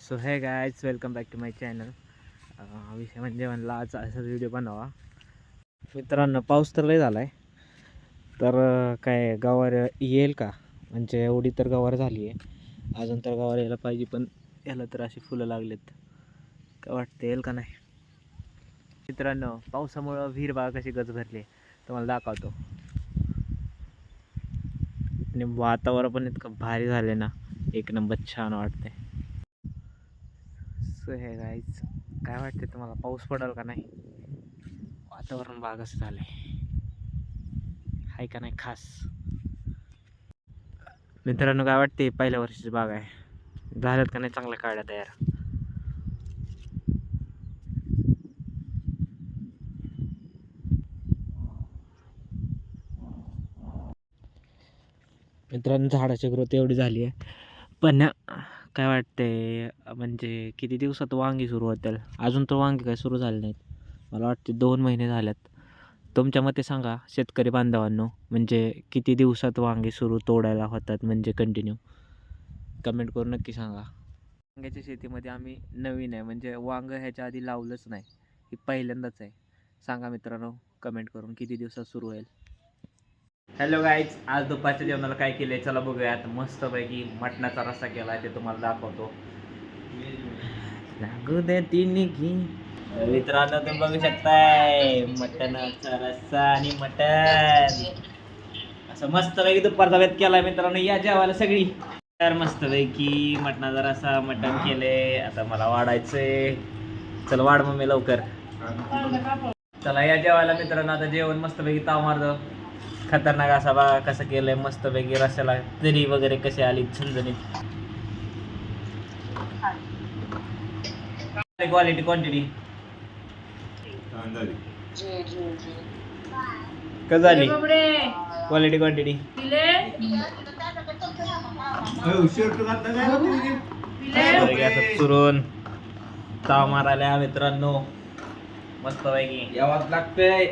So hey guys welcome back to my channel. विषय म्हणजे म्हणला आज असा व्हिडिओ बनावा. मित्रांनो पाऊस तर लय झाला आहे, तर काय गवार येईल का? म्हणजे एवढी तर गवार झाली आहे, अजून तर गवार यायला पाहिजे, पण याला तर अशी फुलं लागलेत. काय वाटतं येईल का नाही? मित्रांनो पावसामुळं विहीर बाग कशी गज भरली तुम्हाला दाखवतो. आणि वातावरण पण इतकं भारी झाले ना, एक नंबर छान वाटते. सो हे गाईज काय वाटते तुम्हाला, पाऊस पडेल का नाही? वातावरण बाग असं झालंय, हाय का नाही खास? मित्रांनो काय वाटते, पहिल्या वर्षीची बाग आहे, झाल्यात का नाही चांगल्या काढ्या तयार? मित्रांनो झाडाची ग्रोथ एवढी झाली आहे, पण काय वाटते म्हणजे किती दिवसात वांगी सुरू होतील? अजून तर वांगी काय सुरू झाले नाहीत, मला वाटते 2 महिने झाल्यात. तुमच्या मते सांगा शेतकरी बांधवांनो, म्हणजे किती दिवसात वांगे सुरू तोडायला होतात म्हणजे कंटिन्यू? कमेंट करून नक्की सांगा. वांग्याच्या शेतीमध्ये आम्ही नवीन आहे, म्हणजे वांग ह्याच्या आधी लावलंच नाही, ही पहिल्यांदाच आहे. सांगा मित्रांनो कमेंट करून किती दिवसात सुरू होईल. हॅलो गाईज, आज दुपारच्या जेवणाला काय केलंय चला बघूयात. मस्तपैकी मटणाचा रस्सा केलाय, ते तुम्हाला दाखवतो. लागू दे तिन्ही घी. मित्रांनो तुम्ही बघू शकताय मटणाचा रस्सा आणि मटण असं मस्तपैकी दुपारचा वेत केलाय. मित्रांनो या जेवायला सगळी. तर मस्तपैकी मटणाचा रस्सा मटण केले, आता मला वाढायचंय. चल वाढ मम्मी लवकर. चला या जेवायला मित्रांनो. आता जेवण मस्तपैकी ताव मारतो. खतरनाक असा बघा कसं केलंय मस्तपैकी रस्स्याला, तरी वगैरे कशी आली झणझणीत. क्वालिटी क्वांटिटी कसं झाली? क्वालिटी क्वांटिटी चुरून ताव मारायला मित्रांनो मस्तपैकी यावंच लागतंय.